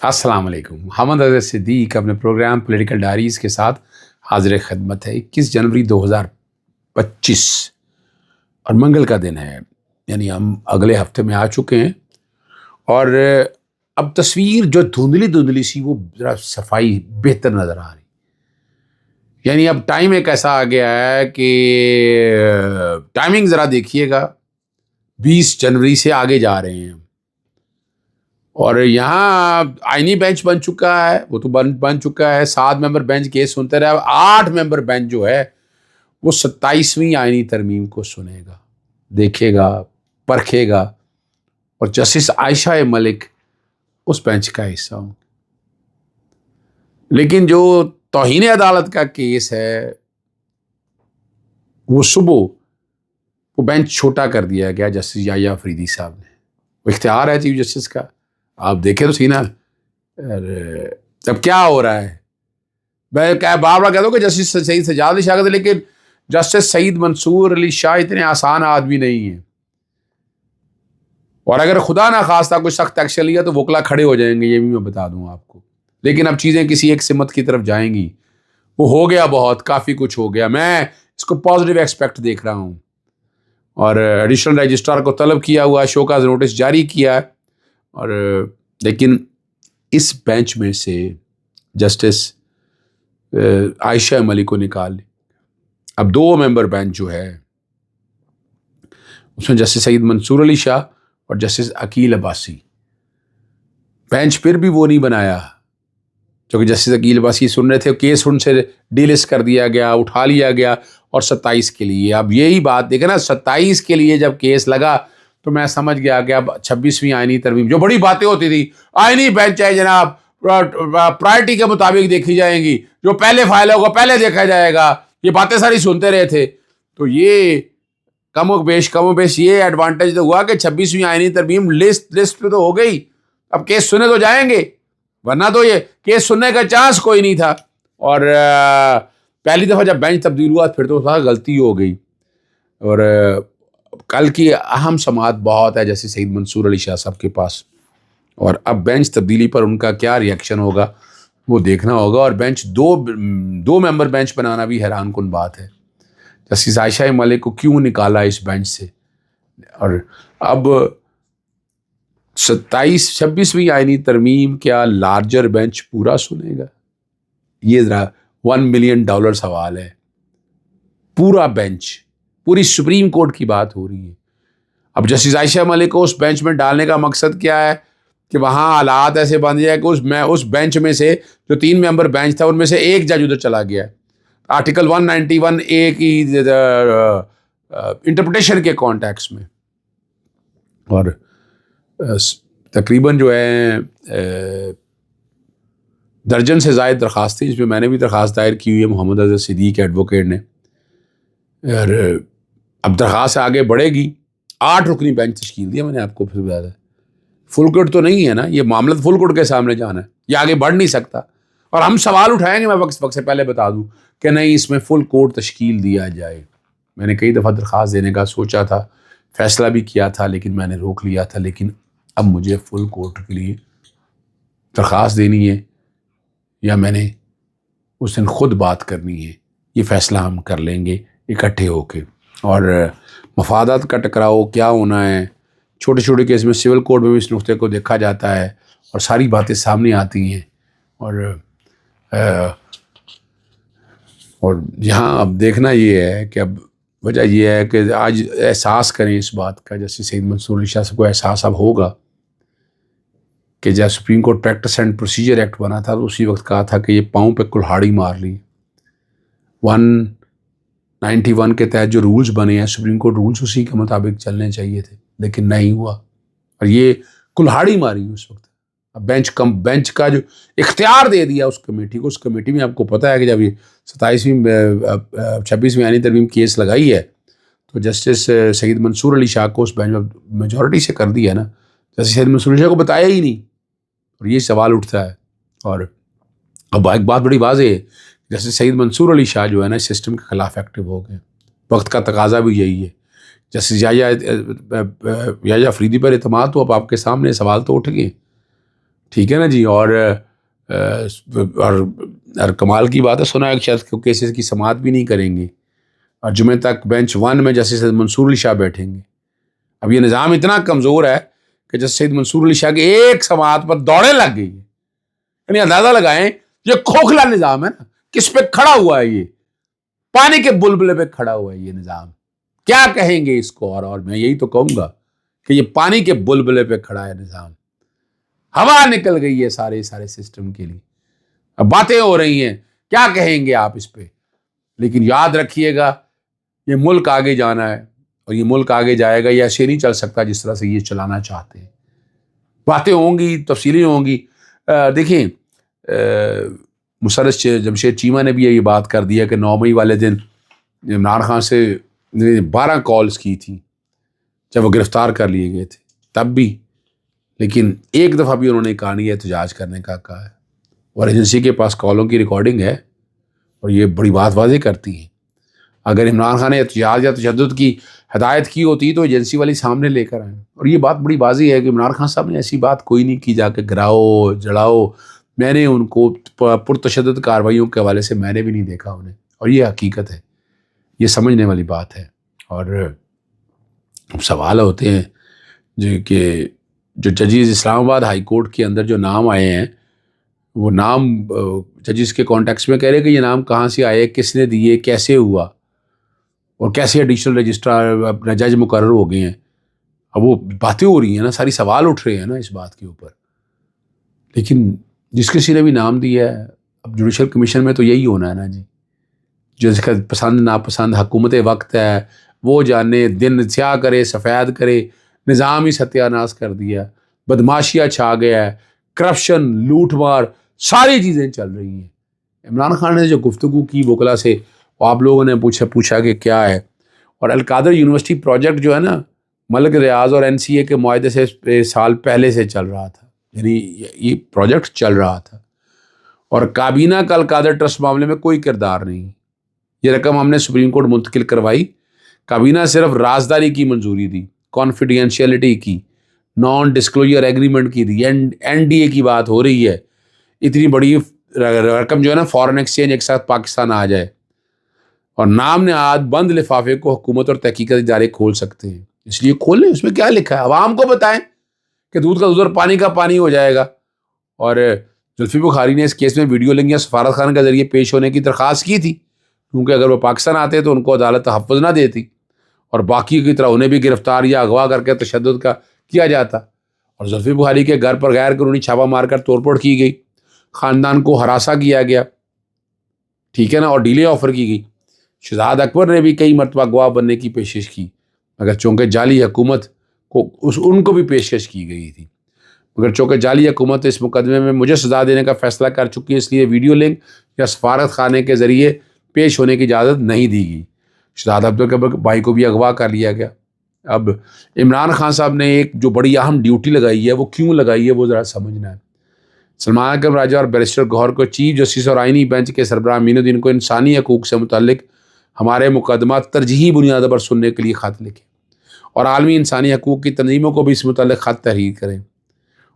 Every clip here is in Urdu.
السلام علیکم. محمد اظہر صدیق اپنے پروگرام پولیٹیکل ڈائریز کے ساتھ حاضر خدمت ہے. 21 جنوری 2025 اور منگل کا دن ہے، یعنی ہم اگلے ہفتے میں آ چکے ہیں. اور اب تصویر جو دھندلی سی وہ ذرا صفائی بہتر نظر آ رہی. یعنی اب ٹائم ایک ایسا آ گیا ہے کہ ٹائمنگ ذرا دیکھیے گا، 20 جنوری سے آگے جا رہے ہیں. اور یہاں آئینی بینچ بن چکا ہے، وہ تو بن چکا ہے. 7 ممبر بینچ کیس سنتے رہے. 8 ممبر بینچ جو ہے وہ 27ویں آئینی ترمیم کو سنے گا، دیکھے گا، پرکھے گا. اور جسٹس عائشہ ملک اس بینچ کا حصہ ہوں. لیکن جو توہین عدالت کا کیس ہے وہ صبح وہ بینچ چھوٹا کر دیا گیا جسٹس یحییٰ فریدی صاحب نے. وہ اختیار ہے چیف جسٹس کا، آپ دیکھیں تو سینا. اب کیا ہو رہا ہے؟ میں بار بار کہتا ہوں کہ جسٹس سعید سجاد علی شاہ، لیکن جسٹس سعید منصور علی شاہ اتنے آسان آدمی نہیں ہیں. اور اگر خدا نہ خواستہ کوئی سخت ایکشن لیا تو وکلا کھڑے ہو جائیں گے، یہ بھی میں بتا دوں آپ کو. لیکن اب چیزیں کسی ایک سمت کی طرف جائیں گی. وہ ہو گیا، بہت کافی کچھ ہو گیا. میں اس کو پازیٹیو ایکسپیکٹ دیکھ رہا ہوں. اور ایڈیشنل رجسٹرار کو طلب کیا ہوا، شوکاز نوٹس جاری کیا ہے. اور لیکن اس بینچ میں سے جسٹس عائشہ ملک کو نکال لی. اب 2 ممبر بینچ جو ہے اس میں جسٹس سعید منصور علی شاہ اور جسٹس عقیل عباسی. بینچ پھر بھی وہ نہیں بنایا جو کہ جسٹس عقیل عباسی سن رہے تھے. کیس ان سے ڈیلس کر دیا گیا، اٹھا لیا گیا. اور 27 کے لیے اب یہی بات دیکھیں نا، 27 کے لیے جب کیس لگا تو میں سمجھ گیا کہ اب 26ویں آئینی ترمیم، جو بڑی باتیں ہوتی تھی آئینی بینچ ہے جناب، پرائرٹی کے مطابق دیکھی جائیں گی، جو پہلے فائل ہوگا پہلے دیکھا جائے گا، یہ باتیں ساری سنتے رہے تھے. تو یہ کم و بیش یہ ایڈوانٹیج تو ہوا کہ 26ویں آئینی ترمیم لسٹ پہ تو ہو گئی. اب کیس سنے تو جائیں گے، ورنہ تو یہ کیس سننے کا چانس کوئی نہیں تھا. اور پہلی دفعہ جب بینچ تبدیل ہوا پھر تو غلطی ہو گئی. اور کل کی اہم سماعت بہت ہے جیسے سعید منصور علی شاہ صاحب کے پاس. اور اب بینچ تبدیلی پر ان کا کیا ری ایکشن ہوگا وہ دیکھنا ہوگا. اور بینچ دو ممبر بینچ بنانا بھی حیران کن بات ہے. جسٹس عائشہ ملک کو کیوں نکالا اس بینچ سے؟ اور اب 26ویں آئینی ترمیم کیا لارجر بینچ پورا سنے گا؟ یہ ذرا $1 ملین سوال ہے. پورا بینچ، پوری سپریم کورٹ کی بات ہو رہی ہے. اب جسٹس عائشہ ملک کو اس بینچ میں ڈالنے کا مقصد کیا ہے کہ وہاں حالات ایسے بن جائے کہ اس بینچ میں سے جو 3 ممبر بینچ تھا ان میں سے ایک جج ادھر چلا گیا. آرٹیکل 191A کی انٹرپریٹیشن کے کانٹیکس میں. اور تقریباً جو ہے درجن سے زائد درخواستیں، جس میں میں نے بھی درخواست دائر کی ہوئی ہے، محمد اظہر صدیق ایڈوکیٹ نے. اور اب درخواست آگے بڑھے گی. 8 رکنی بینچ تشکیل دیا میں نے آپ کو پھر بتا دیں. فل کوڈ تو نہیں ہے نا، یہ معاملہ فل کوڈ کے سامنے جانا ہے، یہ آگے بڑھ نہیں سکتا. اور ہم سوال اٹھائیں گے، میں وقت سے پہلے بتا دوں کہ نہیں اس میں فل کوڈ تشکیل دیا جائے. میں نے کئی دفعہ درخواست دینے کا سوچا تھا، فیصلہ بھی کیا تھا، لیکن میں نے روک لیا تھا. لیکن اب مجھے فل کوڈ کے لیے درخواست دینی ہے یا میں نے اس دن خود بات کرنی ہے، یہ فیصلہ ہم کر لیں گے اکٹھے ہو کے. اور مفادات کا ٹکراؤ کیا ہونا ہے، چھوٹے چھوٹے کیس میں سول کوڈ میں بھی اس نقطے کو دیکھا جاتا ہے اور ساری باتیں سامنے آتی ہیں. اور یہاں اب دیکھنا یہ ہے کہ اب وجہ یہ ہے کہ آج احساس کریں اس بات کا، جیسے سعید منصور علی شاہ صاحب کو احساس اب ہوگا کہ جب supreme court practice and procedure act بنا تھا تو اسی وقت کہا تھا کہ یہ پاؤں پہ کلہاڑی مار لی. 191 کے تحت جو رولز بنے ہیں سپریم کورٹ رولز اسی کے مطابق چلنے چاہیے تھے، لیکن نہیں ہوا. اور یہ کلہاڑی ماری اس وقت. اب بینچ کا جو اختیار دے دیا اس کمیٹی کو، اس کمیٹی میں آپ کو پتہ ہے کہ جب یہ 26ویں آئینی ترمیم کیس لگائی ہے تو جسٹس سعید منصور علی شاہ کو اس بینچ میں میجورٹی سے کر دیا نا. جسٹس سعید منصور علی شاہ کو بتایا ہی نہیں، اور یہ سوال اٹھتا ہے. اور اب ایک بات بڑی واضح ہے، جیسے سعید منصور علی شاہ جو ہے نا سسٹم کے خلاف ایکٹیو ہو گئے. وقت کا تقاضا بھی یہی ہے. جیسے یحییٰ فریدی پر اعتماد تو اب آپ کے سامنے سوال تو اٹھ گئے. ٹھیک ہے نا جی. اور کمال کی بات ہے, سنا ہے کہ شاید کیسز کی سماعت بھی نہیں کریں گے, اور جمعے تک بینچ 1 میں جسٹس منصور علی شاہ بیٹھیں گے. اب یہ نظام اتنا کمزور ہے کہ جسٹس سید منصور علی شاہ کی ایک سماعت پر دوڑیں لگ گئی ہیں. یعنی اندازہ لگائیں یہ کھوکھلا نظام ہے نا, کس پہ کھڑا ہوا ہے, یہ پانی کے بلبلے پہ کھڑا ہوا ہے یہ نظام. کیا کہیں گے اس کو؟ اور میں یہی تو کہوں گا کہ یہ پانی کے بلبلے پہ کھڑا ہے نظام. ہوا نکل گئی ہے سارے سسٹم کے لیے. اب باتیں ہو رہی ہیں, کیا کہیں گے آپ اس پہ؟ لیکن یاد رکھیے گا یہ ملک آگے جانا ہے, اور یہ ملک آگے جائے گا. یہ ایسے نہیں چل سکتا جس طرح سے یہ چلانا چاہتے ہیں. باتیں ہوں گی, تفصیلیں ہوں گی. دیکھیں مسرت جمشید چیمہ نے بھی یہ بات کر دیا کہ 9 مئی والے دن عمران خان سے 12 کالز کی تھی جب وہ گرفتار کر لیے گئے تھے تب بھی, لیکن ایک دفعہ بھی انہوں نے کہا نہیں احتجاج کرنے کا کہا ہے. اور ایجنسی کے پاس کالوں کی ریکارڈنگ ہے اور یہ بڑی بات واضح کرتی ہے. اگر عمران خان نے احتجاج یا تشدد کی ہدایت کی ہوتی تو ایجنسی والی سامنے لے کر آئیں. اور یہ بات بڑی واضح ہے کہ عمران خان صاحب نے ایسی بات کوئی نہیں کی جا کے گراؤ جڑاؤ. میں نے ان کو پرتشدد کارروائیوں کے حوالے سے میں نے بھی نہیں دیکھا انہیں, اور یہ حقیقت ہے, یہ سمجھنے والی بات ہے. اور سوال ہوتے ہیں کہ جو ججز اسلام آباد ہائی کورٹ کے اندر جو نام آئے ہیں, وہ نام ججز کے کانٹیکس میں کہہ رہے کہ یہ نام کہاں سے آئے, کس نے دیے, کیسے ہوا, اور کیسے ایڈیشنل رجسٹرار اپنا جج مقرر ہو گئے ہیں. اب وہ باتیں ہو رہی ہیں نا, ساری سوال اٹھ رہے ہیں نا اس بات کے اوپر. لیکن جس کسی نے بھی نام دیا ہے, اب جوڈیشل کمیشن میں تو یہی ہونا ہے نا جی. جس کا پسند ناپسند حکومت وقت ہے, وہ جانے دن سیاہ کرے سفید کرے, نظام ہی ستیہ ناش کر دیا, بدماشیاں چھا گیا ہے, کرپشن لوٹ مار ساری چیزیں چل رہی ہیں. عمران خان نے جو گفتگو کی وکلا سے, وہ آپ لوگوں نے پوچھا کہ کیا ہے. اور القادر یونیورسٹی پروجیکٹ جو ہے نا, ملک ریاض اور NCA کے معاہدے سے سال پہلے سے چل رہا تھا, یعنی یہ پروجیکٹ چل رہا تھا. اور کابینہ کا القادر ٹرسٹ معاملے میں کوئی کردار نہیں. یہ رقم ہم نے سپریم کورٹ منتقل کروائی, کابینہ صرف رازداری کی منظوری دی, کانفیڈینشیلٹی کی, نان ڈسکلوجر ایگریمنٹ کی دی, NDA کی بات ہو رہی ہے. اتنی بڑی رقم جو ہے نا فارن ایکسچینج ایک ساتھ پاکستان آ جائے, اور نام نہاد بند لفافے کو حکومت اور تحقیقات ادارے کھول سکتے ہیں. اس لیے کھول لیں, اس میں کیا لکھا ہے, عوام کو بتائیں کہ دودھ کا دودھ اور پانی کا پانی ہو جائے گا. اور زلفی بخاری نے اس کیس میں ویڈیو لنک یا سفارت خانہ کے ذریعے پیش ہونے کی درخواست کی تھی, کیونکہ اگر وہ پاکستان آتے تو ان کو عدالت تحفظ نہ دیتی, اور باقی کی طرح انہیں بھی گرفتار یا اغوا کر کے تشدد کا کیا جاتا. اور زلفی بخاری کے گھر پر غیر قانونی چھاپہ مار کر توڑ پھوڑ کی گئی, خاندان کو ہراساں کیا گیا, ٹھیک ہے نا, اور ڈیلے آفر کی گئی. شہزاد اکبر نے بھی کئی مرتبہ گواہ بننے کی پیشکش کی, مگر چونکہ جعلی حکومت کو ان کو بھی پیشکش کی گئی تھی, مگر چونکہ جعلی حکومت اس مقدمے میں مجھے سزا دینے کا فیصلہ کر چکی ہے, اس لیے ویڈیو لنک یا سفارت خانے کے ذریعے پیش ہونے کی اجازت نہیں دی گئی. شہزاد عبدالقبر بھائی کو بھی اغوا کر لیا گیا. اب عمران خان صاحب نے ایک جو بڑی اہم ڈیوٹی لگائی ہے, وہ کیوں لگائی ہے وہ ذرا سمجھنا ہے. سلمان اکرم راجہ اور بیرسٹر گوہر کو چیف جسٹس اور آئینی بینچ کے سربراہ امین الدین کو انسانی حقوق سے متعلق ہمارے مقدمات ترجیحی بنیادوں پر سننے کے لیے خط لکھیں, اور عالمی انسانی حقوق کی تنظیموں کو بھی اس متعلق خط تحریر کریں.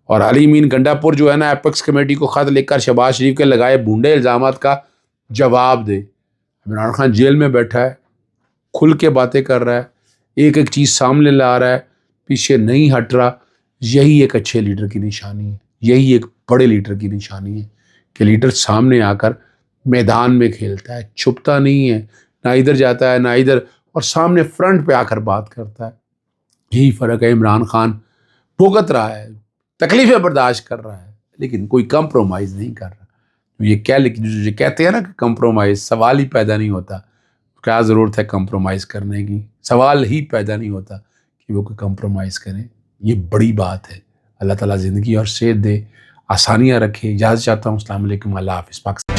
اور علی مین گنڈا پور جو ہے نا, ایپکس کمیٹی کو خط لکھ کر شہباز شریف کے لگائے بھونڈے الزامات کا جواب دے. عمران خان جیل میں بیٹھا ہے, کھل کے باتیں کر رہا ہے, ایک ایک چیز سامنے لا رہا ہے, پیچھے نہیں ہٹ رہا. یہی ایک اچھے لیڈر کی نشانی ہے, یہی ایک بڑے لیڈر کی نشانی ہے کہ لیڈر سامنے آ کر میدان میں کھیلتا ہے, چھپتا نہیں ہے, نہ ادھر جاتا ہے نہ ادھر, اور سامنے فرنٹ پہ آ کر بات کرتا ہے. یہی فرق ہے. عمران خان بھگت رہا ہے, تکلیفیں برداشت کر رہا ہے, لیکن کوئی کمپرومائز نہیں کر رہا. یہ جو کہتے ہیں نا کہ کمپرومائز, سوال ہی پیدا نہیں ہوتا. کیا ضرورت ہے کمپرومائز کرنے کی, سوال ہی پیدا نہیں ہوتا کہ وہ کوئی کمپرومائز کریں. یہ بڑی بات ہے. اللہ تعالیٰ زندگی اور صحت دے, آسانیاں رکھے. اجازت چاہتا ہوں. السلام علیکم. اللہ حافظ. پاکستان.